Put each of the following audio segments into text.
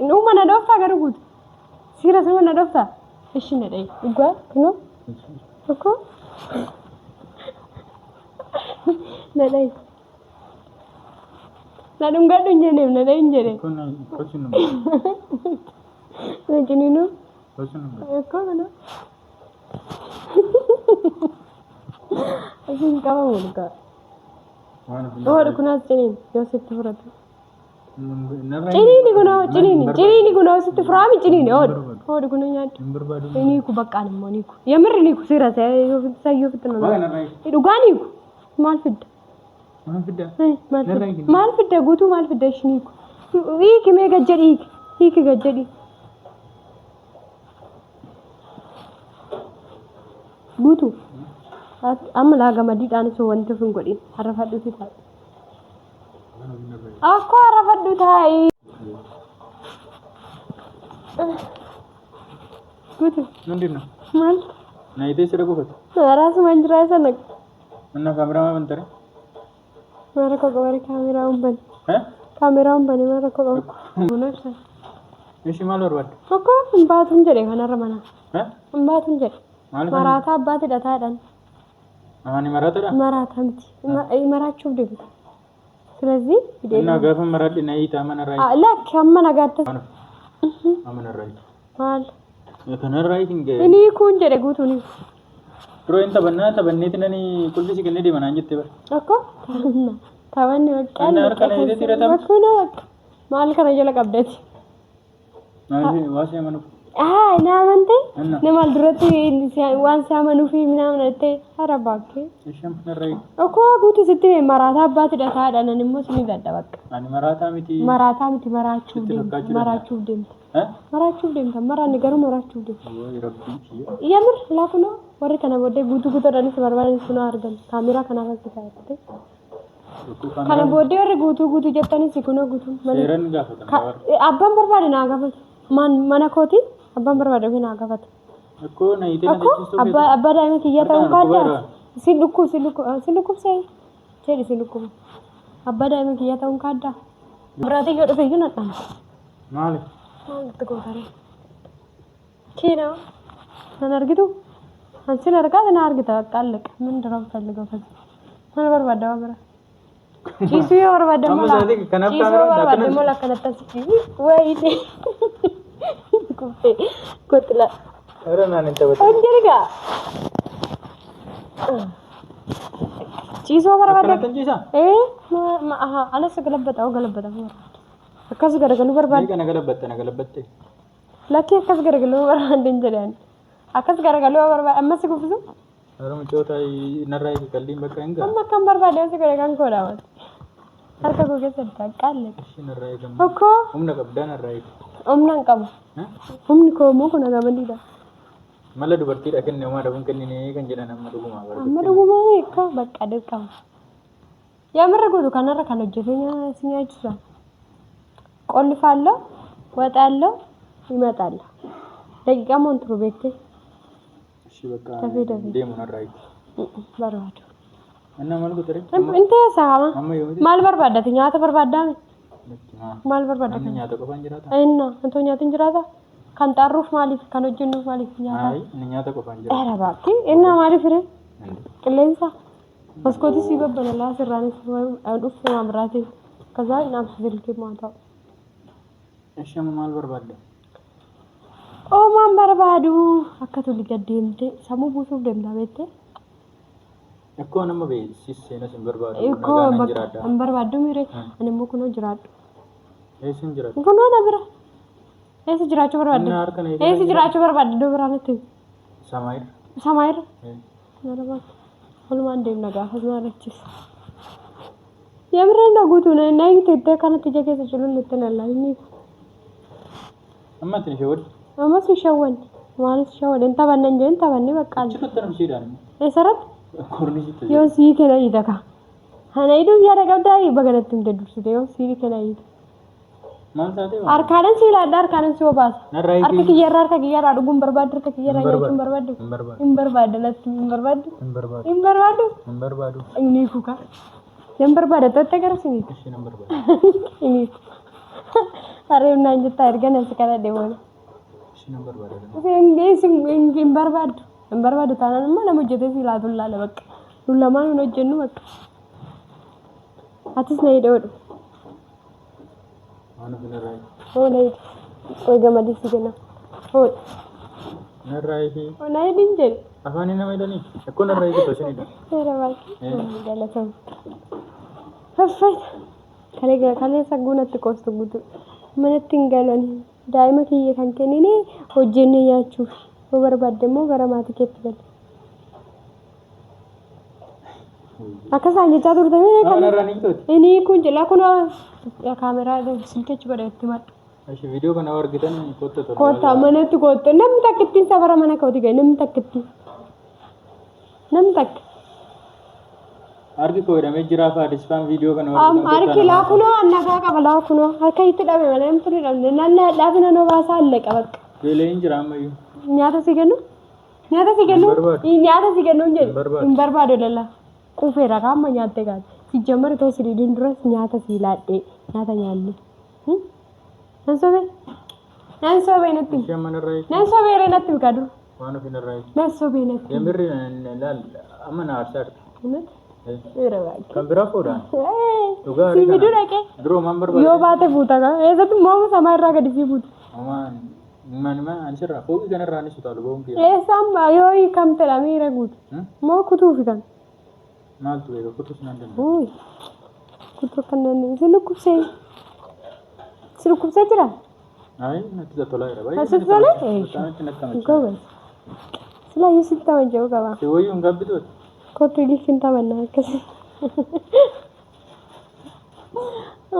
nu mana dofta garugut sira sama na dofta እሺ ነደይ ይጓ ነው እኮ ነደይ ናዱም ጋዱኝ ነኝ ነደይ እንጀሬ እኮ ነው ኮችን ነው ነጅኒኑ ኮችን ነው እኮ ነው እዚህ ጋር ወልጋ ወደ ኩናስ ጭኒን ዮሴፍ ትፍረቱ ጭኒኒ ጉና ስትፍራሚ ጭኒኒ ወደ ኩነኛ እኒኩ በቃ ነው ሞኒኩ የምር ኒኩ ሲራሰ ሳዩ ፍጥነ ነው ዱጋኒኩ ማልፍድ ማልፍድ ጉቱ ማልፍድ ሽኒኩ ይክ መገጀዲ ይክ ገጀዲ ጉቱ አምላ ገመዲ ዳንሶ ወንተ ፍንጎዲ አረፋዱ ሲታ አኮ አረፋዱ ታይ ጉቱ ምንድነው ማን ናይቴ ስለጉበት ራስ መንጅራ ሰነክ እና ካሜራማ መንተረ ማረኮ ገበሪ ካሜራውን በኔ ማረኮ ሆነሽ እሺ ማለት ወርድ እኮ እንባቱን ጀለ ከነረመና እንባቱን ጀለ ማራታ አባት ደታዳን አማኒ ማራታምቲ ይመራችሁ ደግ ስለዚህ እና ገፈ መራድ ናይታ ማነራይ ለክ አመናጋተ አመነራይ ማል የከነራይ እንገ እኔ ኩን ጀለ ጉቱኒ ሮይን ተበኔትነኒ ቁልፊ ሲገነዲ ማናንጀት ይበር እኮ ታወን ወጣን እና አርከና ይደት ይረታም እኮ ነው ማል ከነ ጀለ ቀብደት አይ ዋሴ ማኑ ናመንቴ ነማል ድረቲ ዋን ሳመኑ ፊ ምናምን አተ አረባክ እሺም ነራይ እኮ ጉቱ ስት መራታ አባት ደታዳነን ሙስሊ ደደበቅ አኒ መራታ ሚቲ መራችሁ ደም ተመራ ነገሩ መራችሁ ደም ወይ ረቢ የምር ላፍ ነው ወሬ ከነበደ ጉቱ ደንስ በርባን ስኖ አርገን ካሜራ ከናፈስ ታይተ ከነበደ ወሬ ጉቱ ጀተኒ ሲኩኖ ጉቱ ሰረን ጋፈታ አባን በርባን አጋፈት ማን ማናኮቲ አባን በርባን ቢና አጋፈት እኮ ነይቴ ነጭስቶ አባ ዳይመት ይያታው ካዳ ሲልኩ ሳይ ቸሪ ሲልኩ አባ ዳይመት ይያታው ካዳ ብራቴ ይወደፈ ይነጣ ማለት ተቆጣሪ ኪና ተነርግቱ አንቺ ለርጋት ናርግታ ቃልቅ ምን ድረም ፈልገው ከዚህ ምን በርባዳ ወራ ቺሱ ወርባዳ ሞላ ቺሱ ወርባዳ ሞላ ከነተስ ወይኔ ኮትላ አረና ነንተበተ እንጀሪጋ ቺሱ ወርባዳ ከነተንጂሳ አለስ ገለበጣው አከስ ገረገሉ በርባዳ ነገለበተ ለኪ አከስ ገረገሉ በርባዳ እንጀሪያን አከስ ገረገሉ በርባዳ አመስ ጉፍዙ አረም ጮታይ ነራይ ከልዲም በቃ እንጋ አማ ከም በርባዳ ገረጋን ኮዳወት አርከ ጎገ ተጣቃለ እሺ ነራይ ደም እኮ ኡምነ ቀብዳ ነራይ ኡምናን ቀቡ ኡምኒ ኮሞ ኮና ጋመንዲዳ መለዱ በርቲ ዳከን ነው ማደቡን ከኒኔ ከንጀና ነመዱማ ወራ አመዱማ እኮ በቃ ደቃ ያመረጉዱ ካናራ ካለጀኛ ሲኛይሳ ቆልፋለሁ ወጣለሁ ይመጣል ደቂቃ ሞንትሩ ቤቴ እሺ በቃ ደሙ ነራይ በርባዳ እና ማልኩ ተረ እንተ ሳማ ማል በርባዳ ትኛታ በርባዳ ማል በርባዳ እኛ ተቆፋን ጅራታ እና አንቶኛ ትንጅራታ ካንጣሩፍ ማሊፍ ካኖጀኑ ማሊፍ ኛታ አይ እኛ ተቆፋን ጅራታ አረ ባኪ እና ማሊፍ ረ ቅሌንሳ መስኮቲ ሲበበነላ ስራኔ አዱፍ ማምራቴ ከዛ ናም ስልክ ማታ እሺ ማል በርባዳ ኦ ማን በርባዱ አከቱ ሊገደምቴ ሰሙ ቡሱ ደምዳቤቴ እኮ ነመ በሲሴነ ሲንበርባዱ እኮ በቃ እንበርባዱ ሚሬ እነሙ ኩኖ ጅራዱ ኤስን ጅራዱ ኩኖ ነብራ ኤስ ጅራቹ በርባዱ ኤስ ጅራቹ በርባዱ ደብራነት ሰማይር ነረባት ሁሉም አንዴ ነጋ ህዝማለችስ የምረና ጉቱ ነይ ተደ ካነት ጀገዘ ጭሉን ልትነላኝ አማት ነው አማስ ይሸወን ማለት ሸወን እንታ ባነን እንታ ባኔ በቃ ችከተም ሲዳን እሰረት ኮርኒስ ዮሲ ከላይ ይደካ ሀናይዱ ያደጋዳይ በገነትም ደዱስ ደዮ ሲሪ ከላይ ማንታቴ አርካለን ሲላዳ አርካለን ሲወባስ አርክ ይያራር ከይያራ አድጉም በርባድር ከይያራ ያችን በርባድ እንበርባደለት እንበርባዱ እኒኩካ እንበርባደ ተተገረስ እሺ እንበርባዱ እኒኩ Arreebnaan jettaa erga nasi kana deemuun. Isheen barbaada. Hin barbaadu. Hin barbaadu taanaan immoo nama hojjetee si laatu laala bakka. Nun lamaan hin hojjennu bakka. Atis na hidhoodhu. Waan ofirraa. Oona hidhu. Oyi gamadii si kenna. Oodha. Narraa hidhi. Oona hidhin jedhe. Afaan nama hidhanii. Akkoo narraa hidhi tolchanii hidha. Seera baay'ee. Galatamu. Faffayta. Kalee sagguunatti qoostu guutuu. Manatti hin galanii. Daa'ima kiyya kan kennine hojjennee nyaachuuf. Yoo barbaadde immoo gara maatii keetti gali. Akkasaan jechaa turte inni kun jala kun kaameraa silkeechi godhetti madda. Ashi viidiyoo kana argitan kottu ture. Kottaa manatti kottu namni takka ittiin safara mana kootii gahe namni takka ittiin. Namni takka. Argi koo hidhamee jira faadisfaan viidiyoo kana argitan. Argi laakunoo annagaa qaba laakunoo harka itti dhabe malee namni turi dhabne nalla dhaabina noo baasaa illee qabakka. Beelee hin jira ammayyuu. Nyaata si kennu? Nyaata si kennu? Nyaata si kennu hin jedhu. Hin barbaadu lallaa. Kufeera kaamma nyaatte gaati. Si jammari too siriidiin duras nyaata si laadhee nyaata nyaanne. Nan sobee? Nan sobee natti. Isheen manarraa Nan sobee natti bikadu. waan ofirraa. Nan sobee natti. Yemirri laal amma na aarsaadha. Seera baay'ee. Kan biraa fuudhaan. Dhugaa Si fiduu dhaqee. Duroo maan barbaada? Yoo baate fuuta kan eessatti moomu samaa irraa gadi si fuuta. Manuma ansirraa fooqii kanarraa ni sutaalu boonki. Eessaan yoo hiikamtedha miira guutu. Moo kutuufi kan. Maaltu beeka kutus nan danda'u. Kutuu kan danda'u. Si lukkubsee. Si lukkubsee jira? Ayi natti tolaa jira. Natti tolee? Natti natti Gobe. Sila yoo sitti taphachuu qaba. Si wayyuu hin gabbituuti. Kottu ilifin taphannaa akkasii.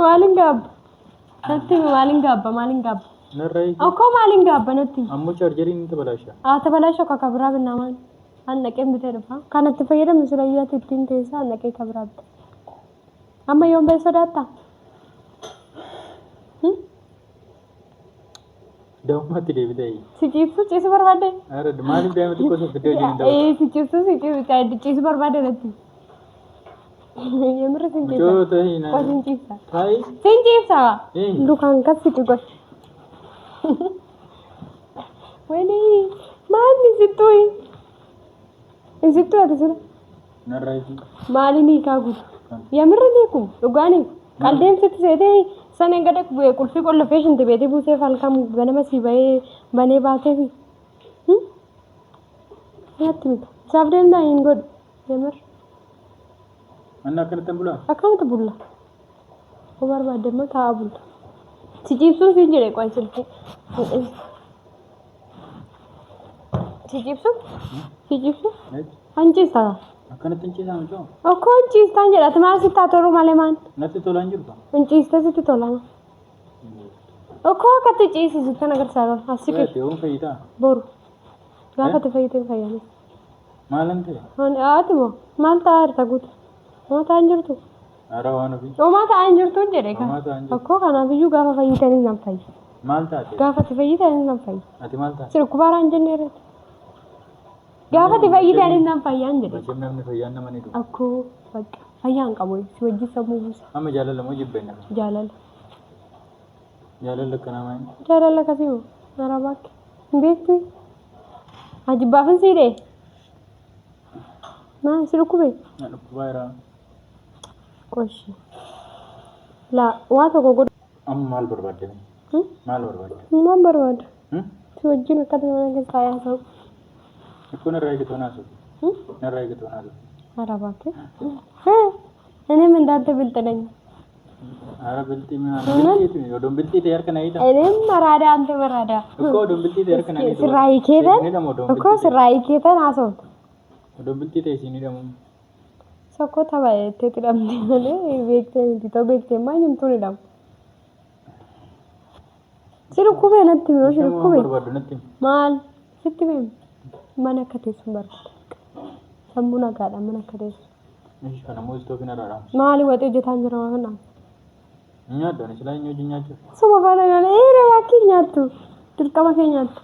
Maaliin gaabba? Natti maaliin gaabba? Maaliin gaabba? Narraa Akkoo maaliin gaabba natti? ammoo chaarjeriin ni tabalaasha. Tabalaasha akka biraa binnamaan. Annaqeen bitee dhufa. Kanatti fayyadamu sila iyyaatti ittiin teessaa annaqee akka biraa bita. Amma yoon ba'e sodaattaa? Daa'ummatti deebitee. Si ciibsu ciisu barbaadde? Maaliif daa'ima xiqqoo sun fiddee wajjin daa'u? Si ciibsu ciisu barbaadde natti. Yemirri sin ciibsa. Joo ta'ii na. Koo sin ciibsa. Taa'ii. Sin ciibsa. Lukaan kas si xiqqoo. Wani maalni sittuyi? Sittuu ati sila? Narraa itti. Maali ni kaa guutu? Yemirri ni kun dhugaanii qaldeen sitti seetee sana gada qulfii qollofee shinti beetii buusee falkam ganama si bahee banee baateefi. Nyaatti mita. Isaaf deemtaa hin godhu. Yemirri. Manni akkanatti hin bulaa? Akkamitti bulla? Yoo barbaadde immoo taa'aa bulla. Si ciibsuu siin jedhee qo'an silkee. Si ciibsu? Si ciibsu? Hanciisa. Akkanatti hin ciisaa miti. Akkoo hanciistaan jedhati maal sitti haa tolu malee maan? Natti tola hin jirtu. Hanciistee sitti tolama. Akkoo akkatti ciisisitti kan agarsiisaa asii Yoo yoom fayyitaa? boru. Gaafa itti fayyitee fayyanii. Maalan ta'e? Haati moo maal ta'aa jirta guutu? Moo ta'aa hin jirtu? Haaraa waan ofii. Homaa ta'aa hin jirtu hin jedhe Homaa ta'aa hin jirtu. Akkoo kanaafiyyuu gaafa fayyitanii nan fayyi. Maal taate? Gaafa itti fayyitanii nan fayyi. Ati maal taate? Si dhukkubaaraan hin jenne irratti. Gaafa itti fayyitanii nan fayyaan jedhe. Masheen namni fayyaan nama ni dhufu. Akkoo bakka fayyaan qabu si wajjin sammuu buusa. Amma jaalala moo jibbenna? Jaalala. Jaalala akkanaa maali? Jaalala akkasii moo? Nara bakke. Hin beektu? Ajibbaafin siidhee? Maa si dhukkubee? Na dhukkubaa jira. Qoshi. Laa waa tokko godhu. Amma maal barbaadde? Maal barbaadde? Maal barbaada? Si wajjin akkata mana keessaa yaasa'u. Ikkoo narraa eeggatoo naasu. Narraa eeggatoo naasu. Nara bakke. Inni mindaante bilxadanya. Hara biltii maa biltii yoo don biltii ta'e harka na hiita. Inni maraada ante maraada. Ikkoo don biltii ta'e harka na hiita. Sirraa hiikeetan? Akkoo sirraa hiikeetan haasa'u. Don biltii ta'e siin hidhamu. Sokkoo tapha jettee hidhamte malee beektee miti ta'u beektee maa himtuun hidhamu. Si dhukkubee natti yoo si dhukkubee. Barbaaddu natti. Maal sitti beemu mana akka teessuun barbaada. Sammuu nagaadhaan mana akka teessu. Ishi kana moo istoofin araadha. Maali waxii hojjetaan jira waan kana? Nyaaddu ani silaa hin hojii nyaachuuf. Suma faana galee rakkii nyaattu dirqama kee nyaattu.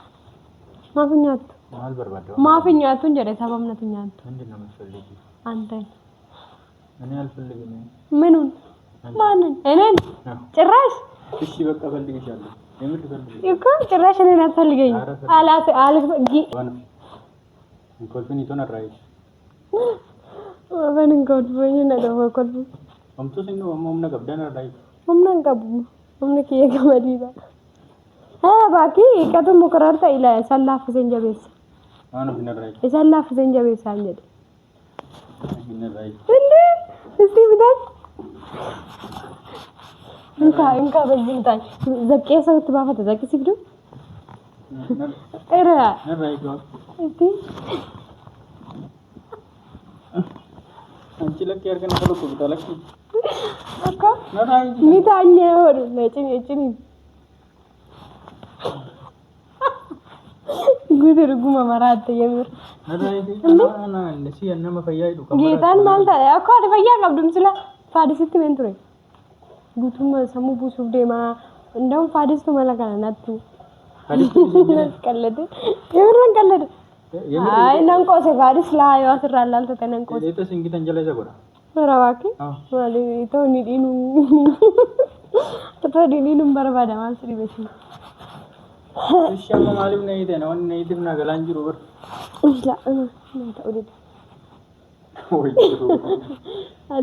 Maaf hin nyaattu? Maal barbaaddu? Maaf hin nyaattu hin jedhe sababnati nyaattu. Hundi nama falligi. Anteen. Ani alfalligi. Minuun? Maanin? Eneen? Cirraash? እሺ በቃ ፈልግሻለሁ። የምር ፈልግሽ እኮ ጭራሽ እኔን አትፈልገኝም። አላት ኮልፍን ይቶን አራይሽ ወበን ኮልፍኝ ነው ኮልፍ አምቶ ሲኖ አምና ቀብዳና አራይ አምናን ቀቡ አምነ ከየ ገመዲባ ባኪ ከቱ ሙከራርታ ኢላ ሰላፍ ዘንጀቤስ አኑ ቢነራይ ሰላፍ ዘንጀቤስ አንጀ ቢነራይ እንዴ እስቲ ብታይ እንካ በዝምታኝ ዘቄ ሰው ትባፈተ ዘቄ ሲግዱ እረ ነራይ ነው እስቲ አንቺ ለክ ያርገን ተለቆ ብታለክ አካ ነራይ ሚታኛ ወር ለጭኝ ጉድር ጉማ ማራት የምር ነራይ አና ነሲ ያነመ ፈያይዱ ጌታን ማልታ አካ ፈያ ቀብዱም ስለ ፋዲስት ሜንትሮ ጉቱም ሰሙ ቡሱፍ ደማ እንደውም ፋዲስቱ መለከና ናቱ ፋዲስቱ ቀለደ የምርን ቀለደ አይ ነንቆሴ ፋዲስ ላዩ አስራላል ተነንቆሴ ለተስ እንግዲህ እንጀላ ዘጎራ ወራባኪ ወሊ ቶኒ ዲኑ ተፈዲኒንም በረባዳ ማስሪ በሽ እሺማ ማለም ነይደ ነው ነይድና ገላንጅሩ በር እላ ተውልድ ወይ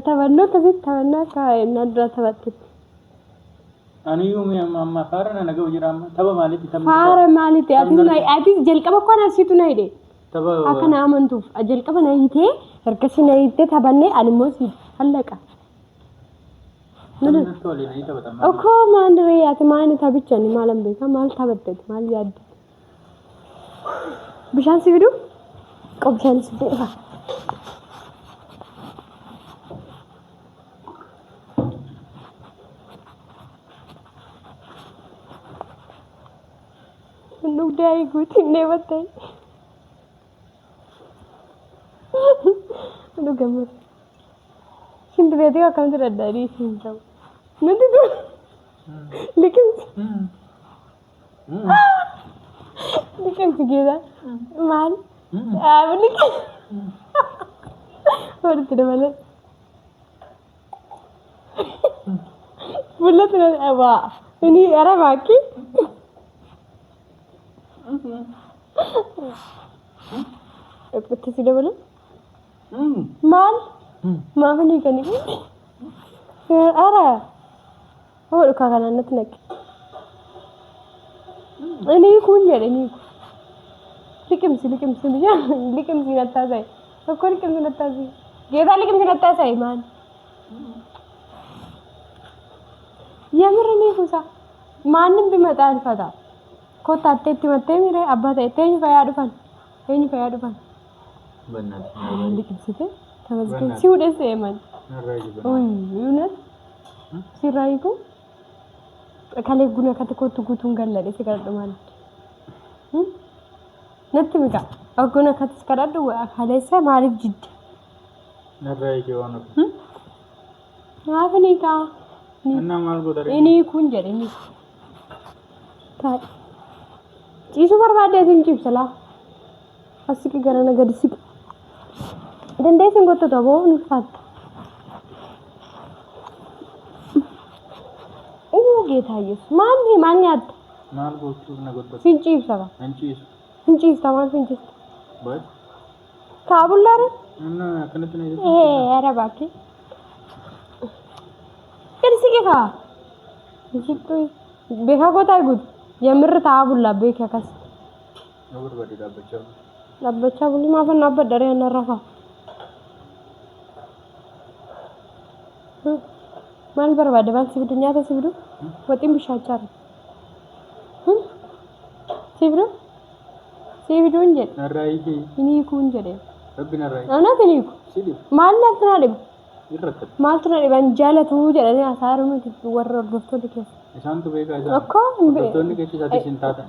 ተበኖ ከዚህ ተበና ከእናድራ ተበትት አንዩ ማማ ፋረና ነገው ይራማ ተበ ማለት ተበ ፋረ ማለት አዲስ ጀልቀበ ኮና ሲቱ ነይደ ተበ አከና አመንቱ ጀልቀበ ነይቴ እርከሲ ነይቴ ተበኔ አልሞስ አለቀ ምን እኮ ማንድሬ ያተማን ተብቸን ማለም ቤታ ማል ተበተት ማል ያድ ብሻን ሲቪዱ ቆብሻን ሲደፋ ኑዳይ ጉት ነወጣይ ገመር ሽንት ቤት ጋር ካንተ ረዳሪ ሲንተው ምንድን ነው ልክም ሲገዛ ማን አብልክ ወርት ደመለ ሁለት ነው አባ እኔ አረባኪ እጥት ሲደበለ ማን ማምን ይከኒ አራ ወር ካካናነት ነክ እኔ ኩኝል እኔ ልቅም ሲልያ ልቅም ሲነታሳይ እኮ ልቅም ሲነታሳይ ጌታ ልቅም ሲነታሳይ ማን የምርኔ ኩሳ ማንም ቢመጣ አልፈታ ኮታቴት መተሚረ አባቴ ተኝ ፈያዱፋን በእናት ልቅም ሲተ ተመዝገን ሲውደስ የማን ኦይ ዩነት ሲራይኩ ከለ ጉና ከተኮቱ ጉቱን ገለደ ሲቀርጥማል ነጥምጋ አጎና ከተስከራዱ አካለሰ ማለት ጅድ ነራይ ይሆነ አፍኒካ እና ማልጎ ደረ እኔ ኩንጀረኒ ታ ጪሱ በርባደ እንጂ ብሰላ አስቂ ገና ነገር ሲቅ ደንደይን ጎቶ ተቦ ንፋት ጌታ ኢየሱስ ማን ያድ ማልጎቹ ነገበት ፍንጪ ይሰራ ፍንጪ ይስተማል ፍንጪ በል ካቡላረ እና ከነተ ነው አረባኪ ከርሲካ እዚቱ ቤካ ጎታ ይጉድ የምር ታቡላ ቤካ ከስ ነበር በዲዳ ለበቻ ብሊ ማፈና በደረ ያነራፋ ማን በርባደ ባንስ ቢዱኛ ተሲብዱ ወጥም ቢሻቻር ሲብዱ እንጀ ነራይጂ እኔ ኩንጀደ ረብና ራይ አና ተኒኩ ሲዲ ማልናት ናደግ ይረከብ ማልትና ባንጃለቱ ጀለኔ አሳሩም ወረር ዶፍቶ ልከ እሳንቱ ቤጋ እኮ ዶፍቶን ከቺ ሳቲ ሲንታታ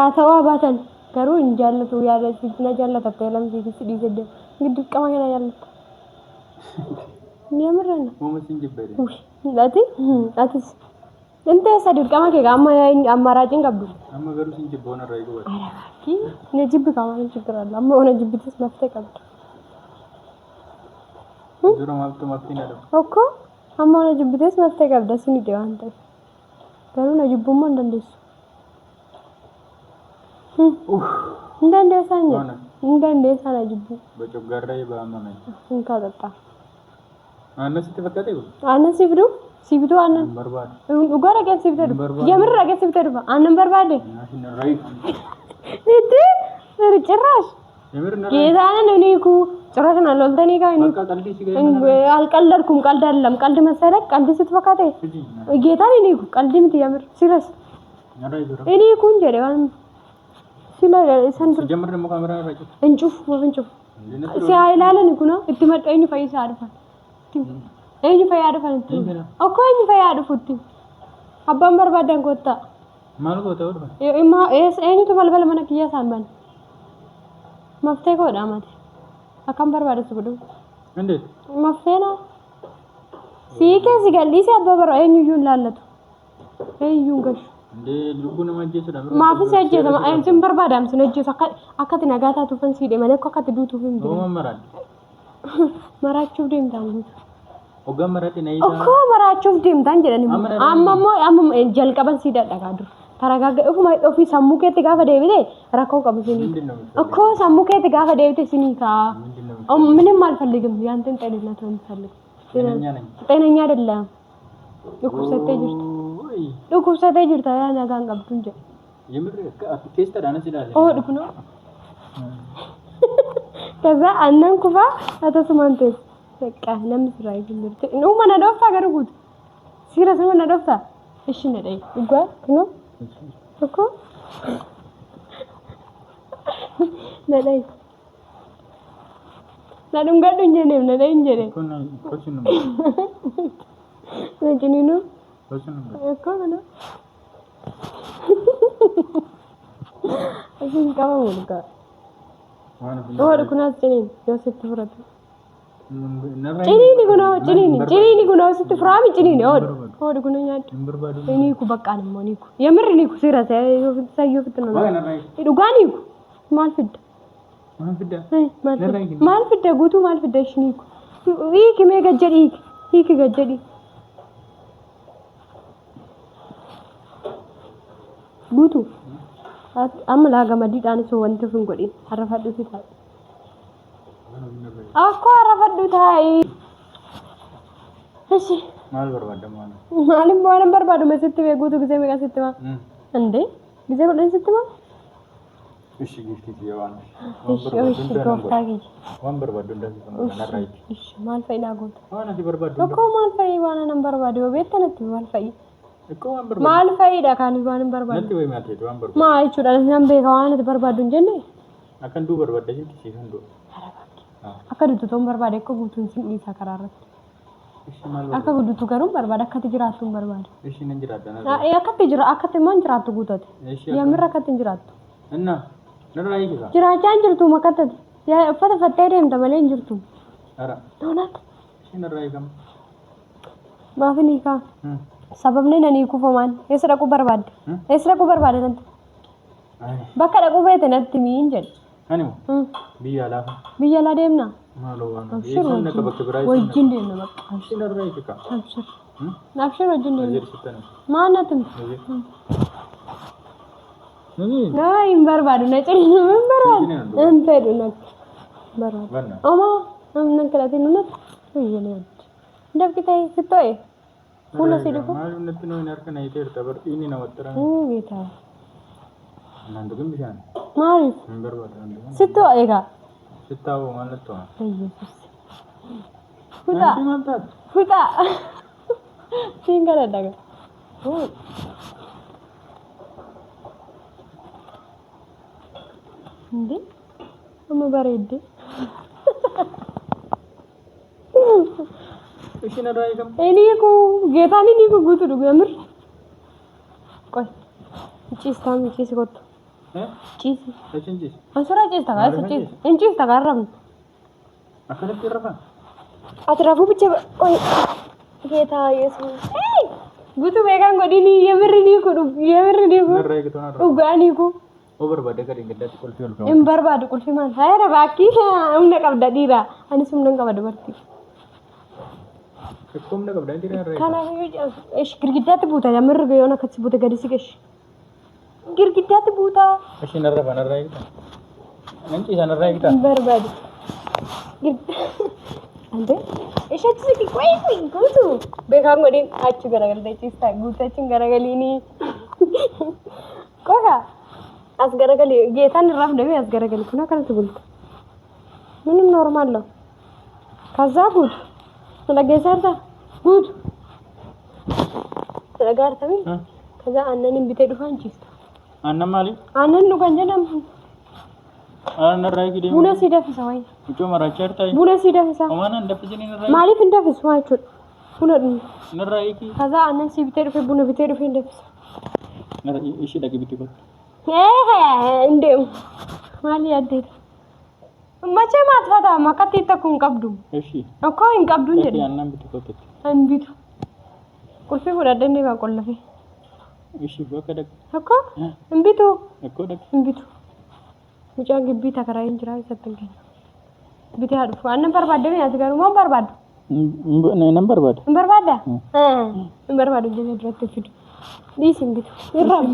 አታዋ ባተን ከሩ እንጃለቱ ያለ ሲድና ጃለታ ተለም ሲዲ ዘደ እንግዲህ ቀማገና ያለ የምረና ሞመሲን ጅበሪ አትስ እንተ ሰድር ቀማከ አማራጭን ቀብዱ አማገሩ ሲንጅቦና ራይ ጎባ አራኪ ነጅብ ካማን ችግር አለ አማ ሆነ ጅብትስ መፍተ ቀብዱ ዙሮ ማብቶ ማፍቲና ነው እኮ amma na jibbites maftee qabda sinidhe waan ta'eef garuu na jibbummoo hin dandeessu. Hin dandeessaa hin jedhu hin dandeessaa na jibbu. Bocoggaarraa baamame. Hin kaatatta. Aannan sitti fakkaatee kun? Aannan si fidu? Si bituu aannan? Barbaadu. Dhugaa dhageen si bitee dhufa. Yamirra dhageen si bitee dhufa. Aannan barbaade? Itti cirraash. Geetaana ni ku cirraash na loltanii kaa ni. Alqaldarkum qaldalam qaldi masalak qaldi sitti fakkaate? Geetaana ni ku qaldi miti yamir siras. Ini kun jedhe waan sila san jamar demo kamera rajut. Encuuf wafincuuf. Si haa ilaalan kuna itti madda eenyu fayyisaa dhufa. Eenyu fayyaa dhufan itti. Akkoo eenyu fayyaa dhufutti. Abbaan barbaadan kottaa. Maal goota dhufa? Eenyutu balbala mana kiyyaa isaan bana. Maftee koodha mate. Akkam barbaadatu godhu. Indeet? Mafteena. Sii keessi galliisee abbaa bara eenyuyyuu hin laallatu. Eenyuyyuu hin gashu. Indee lubbuu nama ajjeesudha. Maafis ajjeesama. Sin barbaadam sin ajjeesu akkati nagaa taatuufan siidhe malee akka akkati duutuuf hin jiru. Ooma maraan. Marachuuf deemtaan guutu. Hoggaan maraatti na hiikaa. Akkoo marachuuf deemtaan jedhani. Amma jalqaban sii dadhagaa dura. Taragaaga ofii sammuu keetti gaafa deebite rakkoo qabu sinii. Akkoo sammuu keetti gaafa deebite sinii kaa. ምንም አልፈልግም ያንተን ጤንነት ነው የምፈልገው። ጤነኛ አይደለም። ዱኩሰቴ ጅርታ ያ ነጋን ቀብቱ እንጂ የምር ቴስት ዳነ ይላል ኦ ዱኩ ነው ከዛ አነን ኩፋ አተስማንቴ በቃ ለምስራይ ትምህርት ነው ማና ዶፍታ ገርጉት ሲረስ ማና ዶፍታ እሺ ነደይ እጓ ነው እኮ ነደይ Nadum gadu njene nada njene. Kona kochinu. Najini no. Kochinu. Kona. Asin kawa mulka. Oh kuna chini Joseph Furat. Chini ni kuna situ frami chini ni oh kuna nyat. Ini ku bakkan mo ni ku. Yamir ni ku sira sayo fitno. Idu gani ku. Mal fit. maal fidda guutuu maal fidda ishiniiku hiiki mee gajjadhi hiiki gajjadhi guutuu amma laa gamadiidhaan osoo wanti hin godhin harrafadhuuti taa'e akkoo harrafadhu taa'e እሺ maal barbaadda maalim waan barbaadu mesitti bee guutuu gisee meeqa sitti maa ande gisee godhan sitti maa እሺ ጊፍት ይዋን እሺ ጎፍታጊ ወንበር ባዶ እንደዚህ ነው ነራይት እሺ ማል ፈይዳ ጎት ዋና ሲበርባዶ እኮ ማል ፈይ ዋና ነምበር ባዶ ቤት ተነት ማል ፈይ እኮ ወንበር ማል ፈይዳ ካን ዋና ነምበር ባዶ ነጥ ወይ ማትሄድ ወንበር ማ አይቹዳ ነምቤ ካዋና በርባዶ እንጀነ አከንዱ በርባዶ ጅንት ሲፈንዶ አከዱቱ ቶም በርባዶ እኮ ጉቱን ሲኒ ሰከራረት እሺ ማል አከ ጉቱቱ ገሩም በርባዶ አከተ ጅራቱ በርባዶ እሺ ነንጅራዳ አከተ ማን ጅራቱ ጉቶት የምር አከተ ጅራቱ እና ነራይ ይጋ ጅራቻን ጅርቱ መከተት ያ ፈተፈተ ደምተ መለን ጅርቱ አራ ዶናት እሺ ነራይ ጋም ባፍኒካ ሰበብ ነኝ ኩፈማን የስረቁ በርባድ ነንት በቃ ደቁ ቤት ነንት ሚንጀል አኒው ቢያላ ደምና ማሎ ዋና ይሰነ ከበክብራይ ወጅን ደም በቃ እሺ ነራይ ይጋ አብሽር ወጅን ደም ማናትም Nay barbadu na chini no barbadu entedu na barbadu ama amna kalati no yene ndab kita sitoy pula sidiku malu netno narka nahi terta bar ini na wattara gita nandu gum bisan mari barbadu sito ega sitawo malatto futa tinggal daga እንዴ አመባረደ እሺ ነራይከም እኔኮ ጌታኒ ኒኮ ጉቱ ዱገምር ቆይ ጭስ ጎት ጭስ እቺንጂ አንሰራ ጭስ ታጋስ ጭስ እንጭስ ታጋራም አከረት ይረፋ አትራፉ ብቻ ቆይ ጌታ ኢየሱስ ጉቱ ቤጋን ጎዲኒ የምር ኒኮ ነራይከቶና ኡጋኒኮ over bade kadi ngedati kulfi ol im barbadu kulfi man hayra baki umne qabda dira ani sumnan qabda barti Kumna qabdan jiran rai. Kana ish girgiddaatti buuta jamirri gayoon akkasi buuta gadi siqesh. Girgiddaatti buuta. Ashin narra banarra eegta. Nanti sanarra eegta. Barbaadu. Ante ishatti siqi qoyi guutu. Beekaan godhin achi garagaltee ciistaa guutachiin garagaliini. Qofa as garagali geetaan irraaf deemee as garagali kun akkanatti bulta. ምንም ኖርማል ነው። ከዛ ጉድ ስለገዛታ ጉድ ስለጋርተሚ ከዛ አነንም ቢተዱ አንቺስ አነ ማለት አነን ነው ገንጀናም አነ ራይ ጊዜ ቡነ ሲደፍሳ ወይ እጆ መራቸርታይ ቡነ ሲደፍሳ ማና እንደፍጅኒ ነራይ ማሊፍ እንደፍስ ዋይቹ ቡነ ነራይ ኪ ከዛ አነን ሲቢተዱ ቡነ ቢተዱ እንደፍስ ነራይ እሺ ዳጊ ቢትቆ እንዴ ማሊ ያዴት መቼ ማጥፋታ ማከት ይተኩን ቀብዱ እሺ እኮ እንቀብዱ እንጂ ያናም ቢትቆጥ አንቢቱ ቁልፊ ወዳደኔ ባቆለፈ እሺ በከደ እኮ እንቢቱ እኮ ደግ እንቢቱ ሙጫ ግቢ ተከራይን ጅራ ይሰጥልኝ ቢታ አድፉ አነን በርባደ ያስጋሩ ማን በርባዱ ነምበር ባድ በርባዱ እንጂ ድረስ ፊዱ ዲስ እንቢቱ ይራብ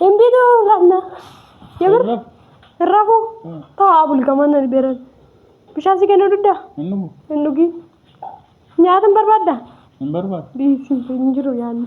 እንቢቱ ራና የብር ረቡ ታቡል ከማን ልበረን ብሻን ሲገነ ዱዳ እንኑጊ ኛትን በርባዳ በርባድ ዲስ እንጅሩ ያን